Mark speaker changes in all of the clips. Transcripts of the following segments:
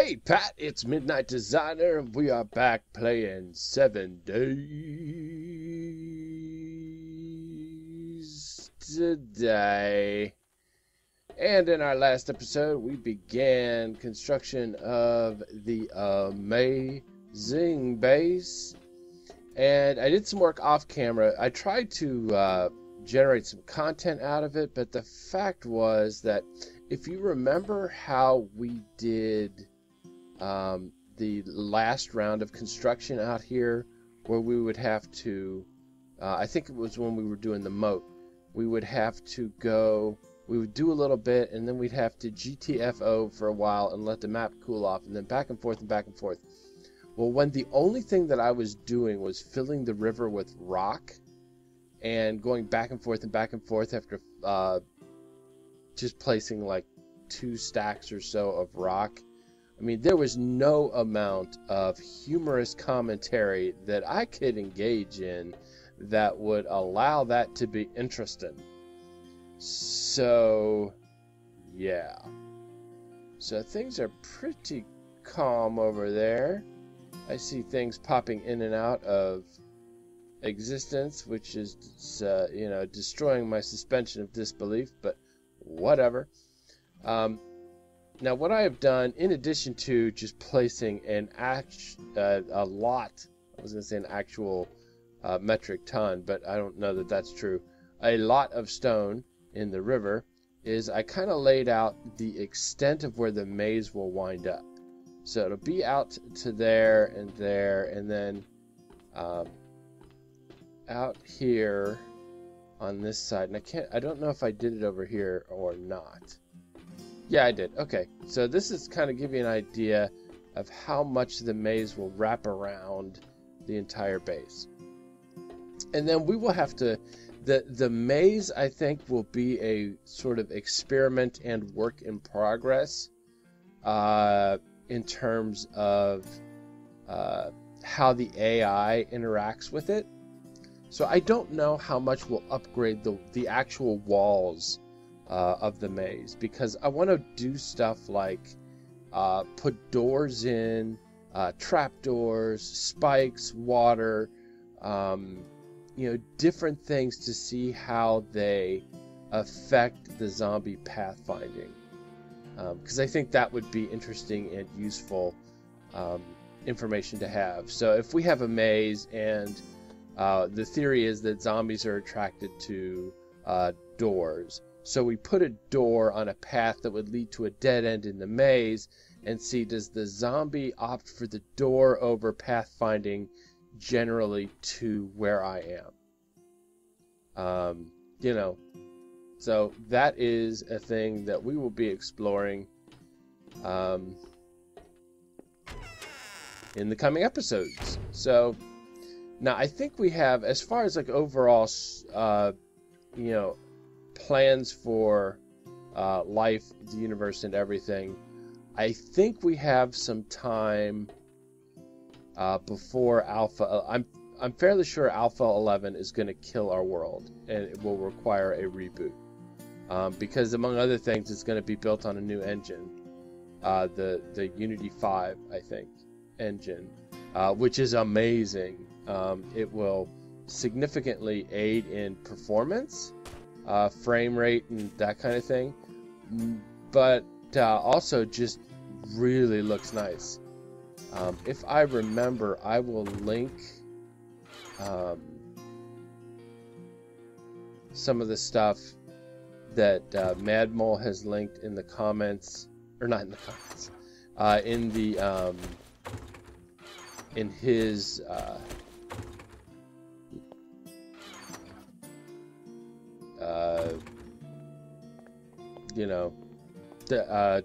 Speaker 1: Hey Pat, it's Midnight Designer, and we are back playing 7 Days today. And in our last episode, we began construction of the amazing base. And I did some work off camera. I tried to generate some content out of it, but the fact was that if you remember how we did the last round of construction out here, where we would have to, I think it was when we were doing the moat, we would have to go, we would do a little bit, and then we'd have to GTFO for a while and let the map cool off, and then back and forth and back and forth. Well, when the only thing that I was doing was filling the river with rock and going back and forth after just placing like 2 stacks or so of rock, I mean, there was no amount of humorous commentary that I could engage in that would allow that to be interesting. So, yeah. So things are pretty calm over there. I see things popping in and out of existence, which is, destroying my suspension of disbelief, but whatever. Now, what I have done, in addition to just placing an actual metric ton, but I don't know that that's true, a lot of stone in the river, is I kind of laid out the extent of where the maze will wind up. So it'll be out to there, and then out here on this side. And I don't know if I did it over here or not. Yeah, I did. Okay, so this is kind of give you an idea of how much the maze will wrap around the entire base. And then we will have to, the maze, I think, will be a sort of experiment and work in progress in terms of how the AI interacts with it. So I don't know how much we'll upgrade the actual walls of the maze, because I want to do stuff like put doors in, trap doors, spikes, water, different things to see how they affect the zombie pathfinding, because I think that would be interesting and useful information to have. So if we have a maze, and the theory is that zombies are attracted to doors, so we put a door on a path that would lead to a dead end in the maze, and see, does the zombie opt for the door over pathfinding generally to where I am? So that is a thing that we will be exploring in the coming episodes. So now I think we have, as far as like overall, plans for life, the universe, and everything, I think we have some time before Alpha. I'm fairly sure Alpha 11 is going to kill our world, and it will require a reboot, because among other things, it's going to be built on a new engine, the Unity 5, I think, engine, which is amazing. It will significantly aid in performance, frame rate, and that kind of thing, but also just really looks nice. If I remember, I will link some of the stuff that Madmole has linked in the comments, or not in the comments, in his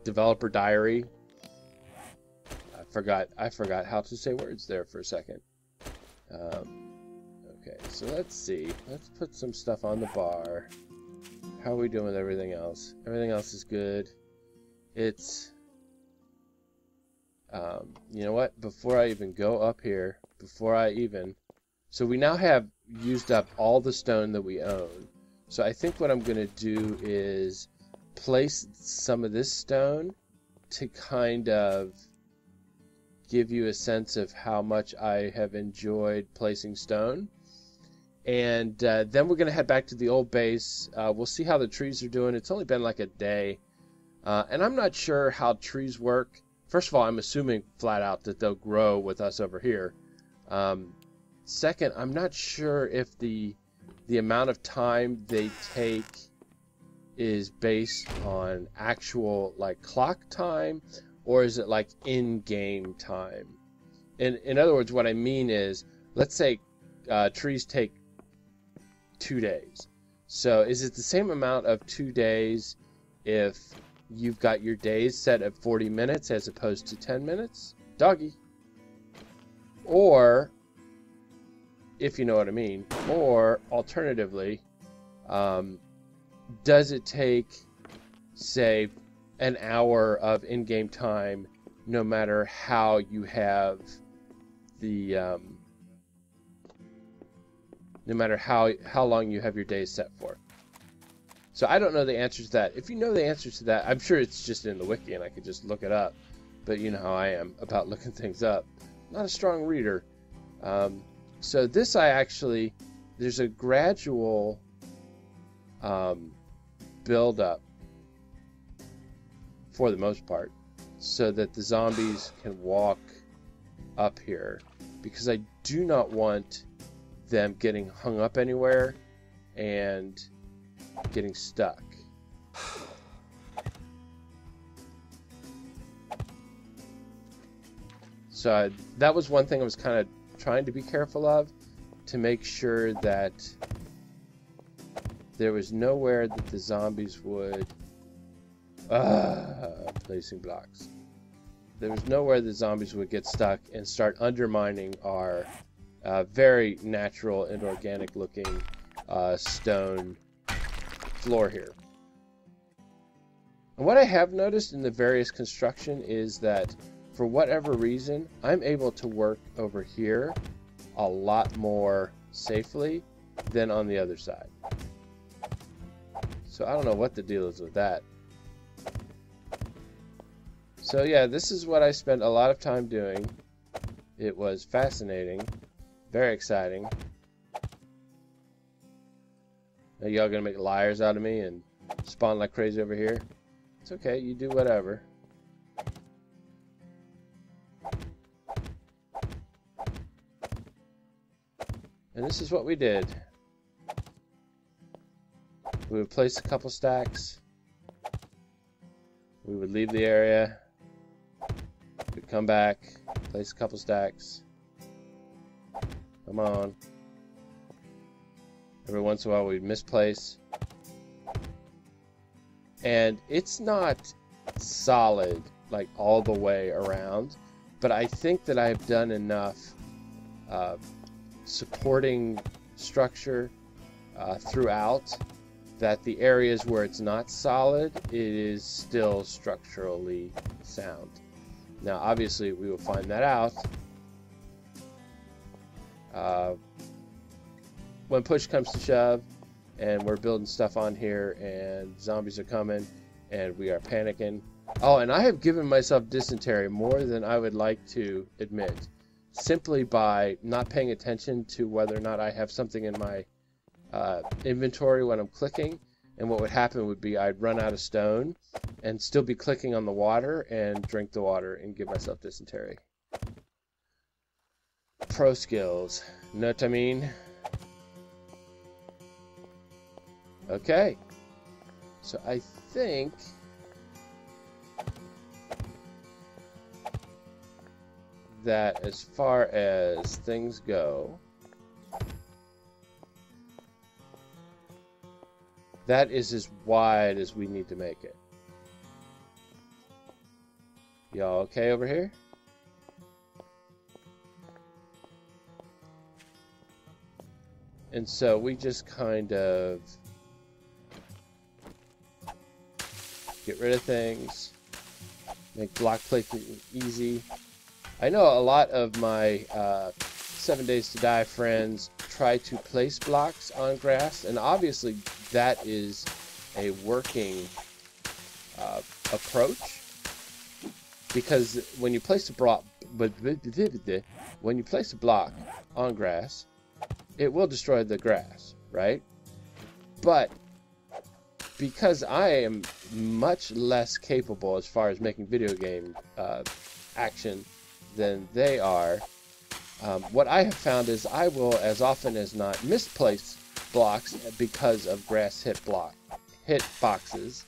Speaker 1: developer diary. I forgot how to say words there for a second. Okay, so let's see. Let's put some stuff on the bar. How are we doing with everything else? Everything else is good. It's you know what? Before I even go up here, so we now have used up all the stone that we own. So I think what I'm going to do is place some of this stone to kind of give you a sense of how much I have enjoyed placing stone. And then we're going to head back to the old base. We'll see how the trees are doing. It's only been like a day. And I'm not sure how trees work. First of all, I'm assuming flat out that they'll grow with us over here. Second, I'm not sure if the amount of time they take is based on actual like clock time, or is it like in-game time? In other words, what I mean is, let's say trees take 2 days. So is it the same amount of 2 days if you've got your days set at 40 minutes as opposed to 10 minutes? Doggy. Or, if you know what I mean, or alternatively, does it take, say, an hour of in-game time no matter how you have the no matter how long you have your days set for? So I don't know the answer to that. If you know the answer to that, I'm sure it's just in the wiki and I could just look it up. But you know how I am about looking things up. Not a strong reader. So this there's a gradual build up for the most part, so that the zombies can walk up here, because I do not want them getting hung up anywhere and getting stuck. So that was one thing I was kind of trying to be careful of, to make sure that there was nowhere that the zombies would placing blocks. There was nowhere the zombies would get stuck and start undermining our very natural and organic looking stone floor here. And what I have noticed in the various construction is that for whatever reason, I'm able to work over here a lot more safely than on the other side. So I don't know what the deal is with that. So yeah, this is what I spent a lot of time doing. It was fascinating, very exciting. Now y'all gonna make liars out of me and spawn like crazy over here? It's okay, you do whatever. And this is what we did. We would place a couple stacks. We would leave the area. We'd come back, place a couple stacks. Come on. Every once in a while we'd misplace. And it's not solid like all the way around, but I think that I've done enough supporting structure throughout that the areas where it's not solid, it is still structurally sound. Now obviously we will find that out when push comes to shove and we're building stuff on here and zombies are coming and we are panicking. Oh, and I have given myself dysentery more than I would like to admit, simply by not paying attention to whether or not I have something in my inventory when I'm clicking. And what would happen would be I'd run out of stone and still be clicking on the water and drink the water and give myself dysentery. Pro skills, know what I mean? Okay, so I think that as far as things go, that is as wide as we need to make it. Y'all okay over here? And so we just kind of get rid of things, make block placing easy. I know a lot of my 7 Days to Die friends try to place blocks on grass, and obviously that is a working approach, because when you place when you place a block on grass, it will destroy the grass, right? But because I am much less capable as far as making video game action than they are, what I have found is I will, as often as not, misplace blocks because of grass hit boxes.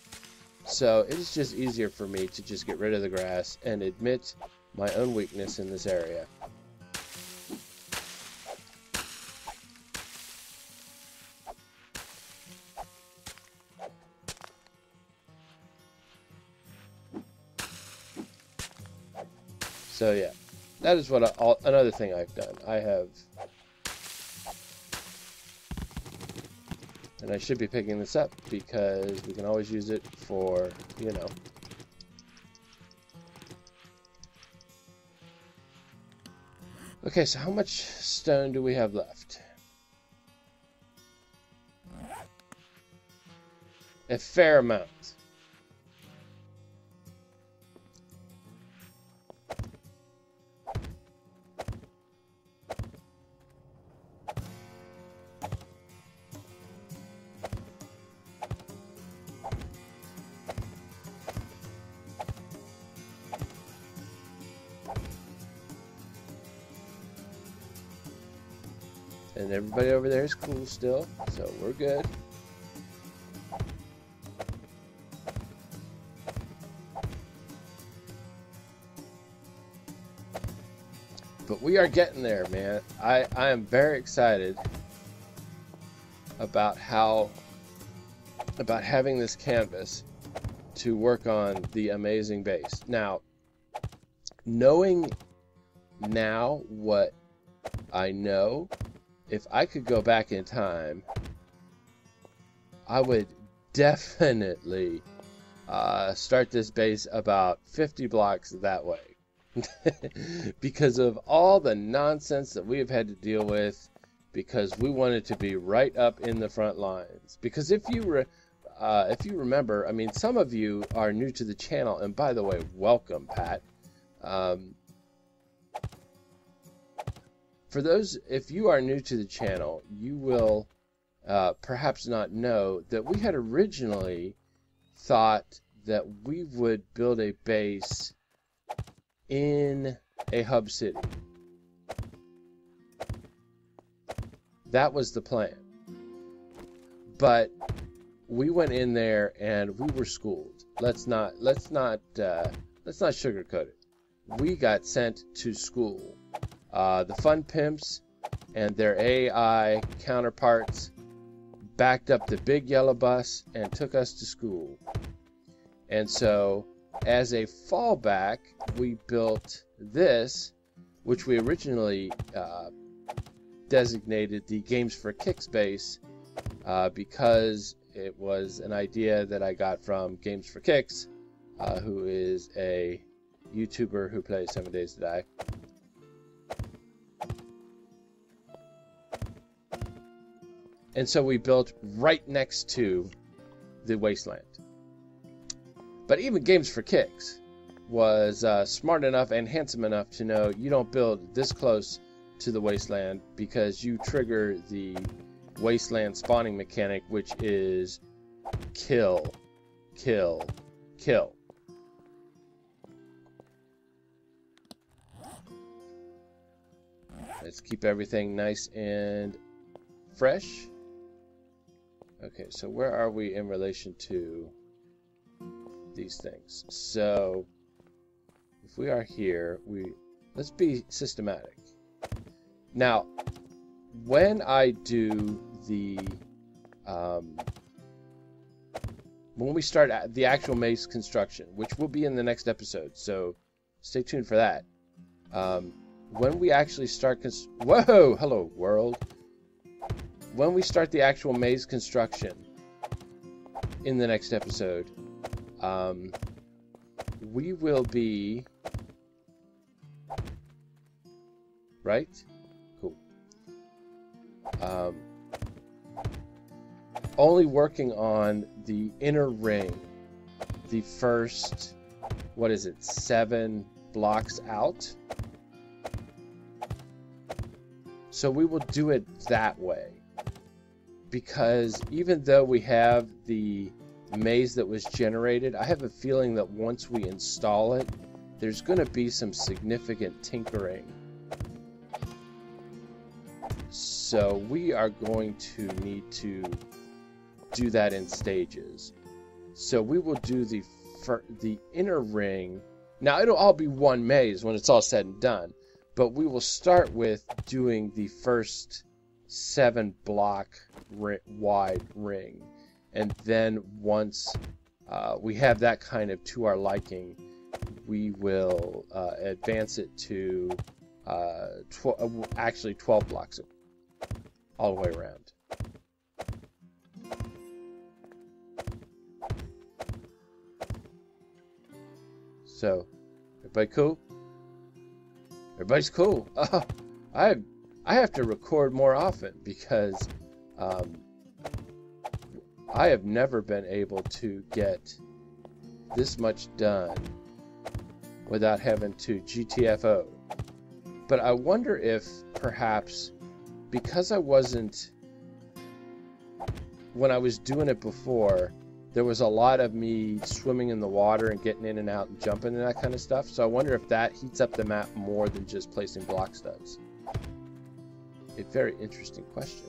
Speaker 1: So it is just easier for me to just get rid of the grass and admit my own weakness in this area. So yeah, that is what another thing I've done. I have, and I should be picking this up because we can always use it for, you know. Okay, so how much stone do we have left? A fair amount. And everybody over there is cool still, so we're good. But we are getting there, man. I am very excited about having this canvas to work on the amazing base. Now, knowing now what I know, if I could go back in time, I would definitely start this base about 50 blocks that way. Because of all the nonsense that we have had to deal with, because we wanted to be right up in the front lines. Because if you remember, I mean, some of you are new to the channel, and by the way, welcome, Pat. For those, if you are new to the channel, you will perhaps not know that we had originally thought that we would build a base in a hub city. That was the plan. But we went in there and we were schooled. Let's not sugarcoat it. We got sent to school. The fun pimps and their AI counterparts backed up the big yellow bus and took us to school. And so, as a fallback, we built this, which we originally designated the Games for Kicks base, because it was an idea that I got from Games for Kicks, who is a YouTuber who plays 7 Days to Die. And so we built right next to the wasteland. But even Games for Kicks was smart enough and handsome enough to know you don't build this close to the wasteland because you trigger the wasteland spawning mechanic, which is kill, kill, kill. Let's keep everything nice and fresh. Okay, so where are we in relation to these things? So if we are here, let's be systematic. Now, when I do the when we start the actual maze construction, which will be in the next episode, so stay tuned for that. When we actually start whoa, hello world. When we start the actual maze construction in the next episode, we will be right? Cool. Only working on the inner ring, the first, what is it, 7 blocks out, So we will do it that way. Because even though we have the maze that was generated, I have a feeling that once we install it, there's going to be some significant tinkering. So we are going to need to do that in stages. So we will do the inner ring. Now it'll all be one maze when it's all said and done, but we will start with doing the first 7 block wide ring, and then once we have that kind of to our liking, we will advance it to actually 12 blocks all the way around. So, everybody cool? Everybody's cool. Oh, I have to record more often because I have never been able to get this much done without having to GTFO. But I wonder if perhaps because I wasn't, when I was doing it before, there was a lot of me swimming in the water and getting in and out and jumping and that kind of stuff. So I wonder if that heats up the map more than just placing block studs. A very interesting question.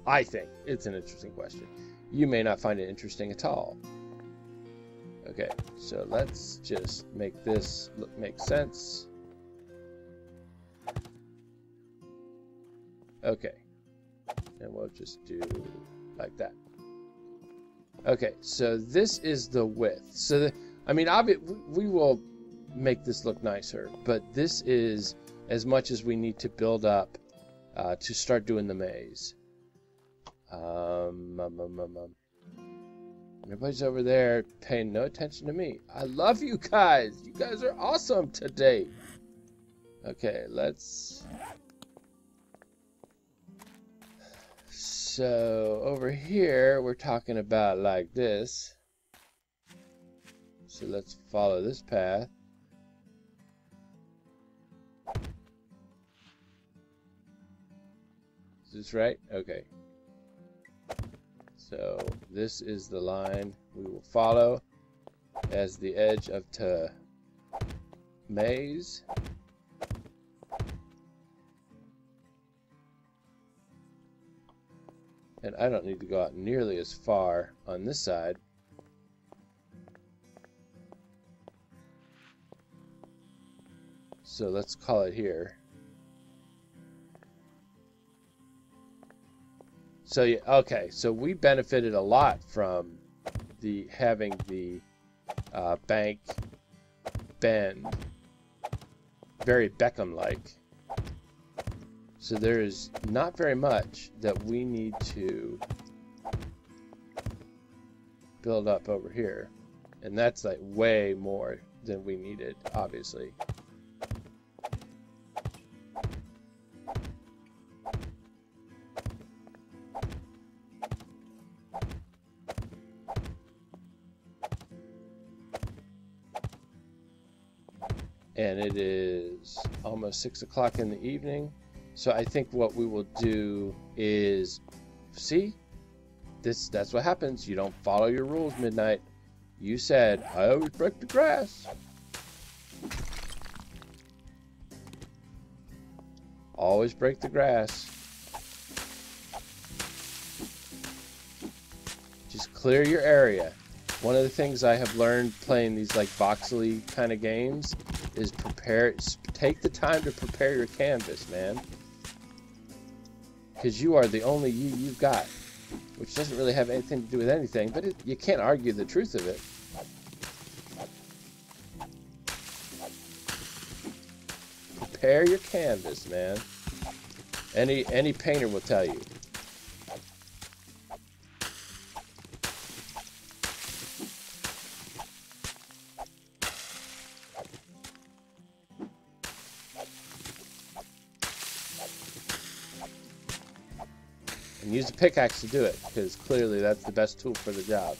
Speaker 1: I think it's an interesting question. You may not find it interesting at all. Okay, so let's just make this make sense. Okay, and we'll just do like that. Okay, so this is the width. So, I mean, we will make this look nicer, but this is as much as we need to build up to start doing the maze. Everybody's over there paying no attention to me. I love you guys. You guys are awesome today. Okay, let's... So over here we're talking about like this. So let's follow this path. Is this right? Okay. So this is the line we will follow as the edge of the maze. And I don't need to go out nearly as far on this side. So let's call it here. So yeah, okay, so we benefited a lot from having the bank bend, very Beckham-like. So there is not very much that we need to build up over here. And that's like way more than we needed, obviously. And it is almost 6 o'clock in the evening. So I think what we will do is, see, that's what happens. You don't follow your rules, Midnight. You said, I always break the grass. Always break the grass. Just clear your area. One of the things I have learned playing these like voxely kind of games is take the time to prepare your canvas, man. Because you are the only you've got, which doesn't really have anything to do with anything, but you can't argue the truth of it. Prepare your canvas, man. Any painter will tell you. And use a pickaxe to do it, because clearly that's the best tool for the job.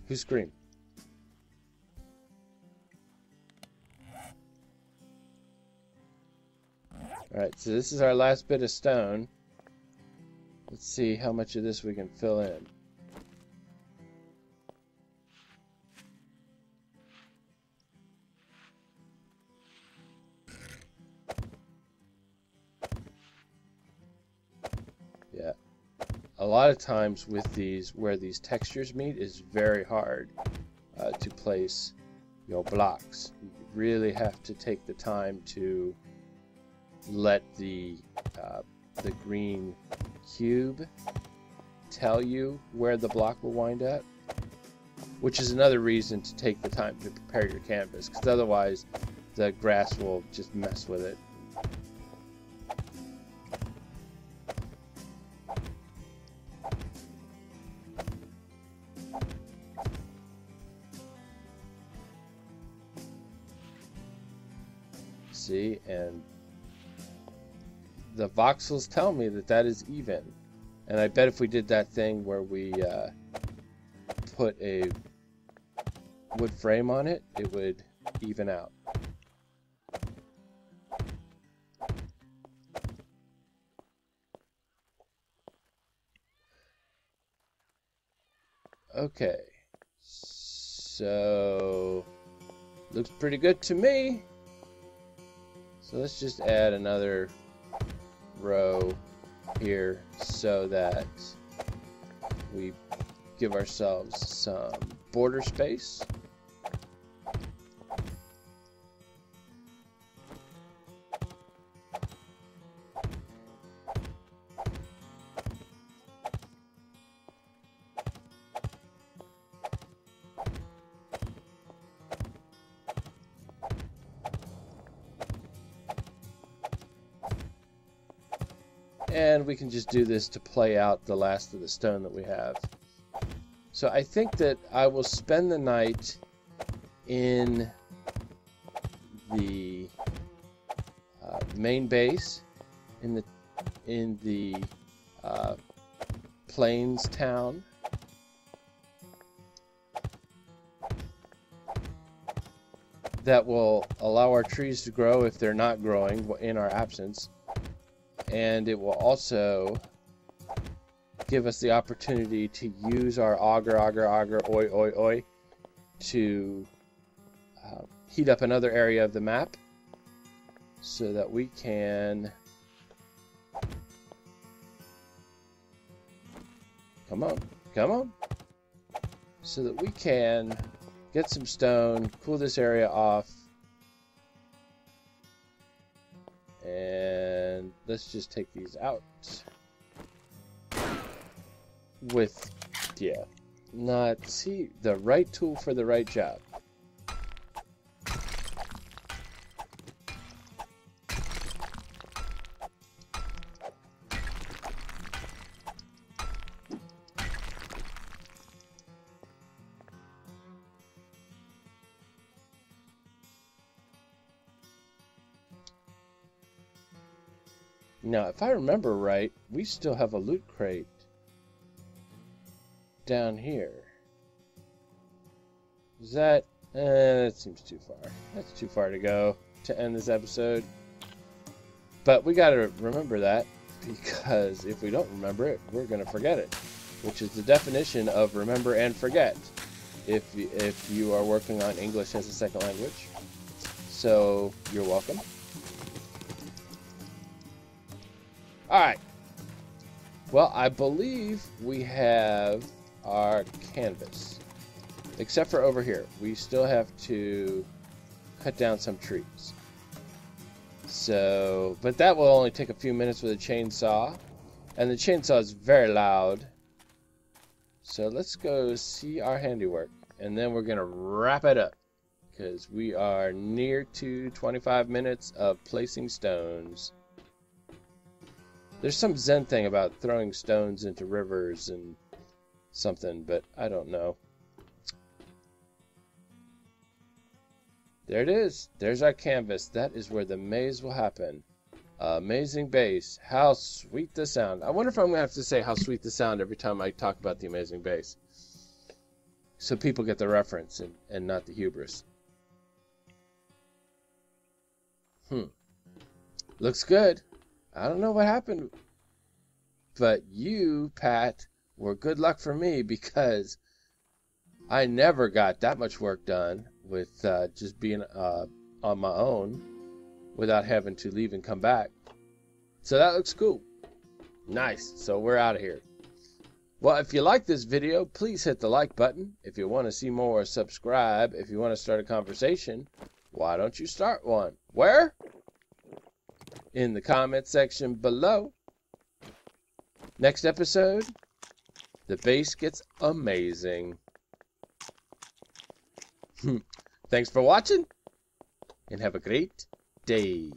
Speaker 1: Who screamed? Alright, so this is our last bit of stone. Let's see how much of this we can fill in. Yeah. A lot of times with these, where these textures meet, is very hard to place your blocks. You really have to take the time to let the green cube tell you where the block will wind up, which is another reason to take the time to prepare your canvas, because otherwise the grass will just mess with it. See, and the voxels tell me that that is even, and I bet if we did that thing where we put a wood frame on it, it would even out. Okay, so looks pretty good to me. So let's just add another row here so that we give ourselves some border space. And we can just do this to play out the last of the stone that we have. So I think that I will spend the night in the main base, in the plains town. That will allow our trees to grow if they're not growing in our absence. And it will also give us the opportunity to use our auger, oi, to heat up another area of the map so that we can... Come on. So that we can get some stone, cool this area off, and let's just take these out with, not, see, the right tool for the right job. Now, if I remember right, we still have a loot crate down here. Is that... that seems too far. That's too far to go to end this episode. But we gotta remember that, because if we don't remember it, we're gonna forget it. Which is the definition of remember and forget, if you are working on English as a second language. So, you're welcome. Alright, well, I believe we have our canvas, except for over here. We still have to cut down some trees. So, but that will only take a few minutes with a chainsaw, and the chainsaw is very loud. So let's go see our handiwork, and then we're going to wrap it up, because we are near to 25 minutes of placing stones. There's some Zen thing about throwing stones into rivers and something, but I don't know. There it is. There's our canvas. That is where the maze will happen. Amazing base. How sweet the sound. I wonder if I'm going to have to say how sweet the sound every time I talk about the amazing base. so people get the reference and not the hubris. Looks good. I don't know what happened, but you, Pat, were good luck for me because I never got that much work done with just being on my own without having to leave and come back. So that looks cool. Nice. So we're out of here. Well, if you like this video, please hit the like button. If you want to see more, subscribe. If you want to start a conversation, why don't you start one? Where? In the comment section below. Next episode, the base gets amazing. Thanks for watching, and have a great day.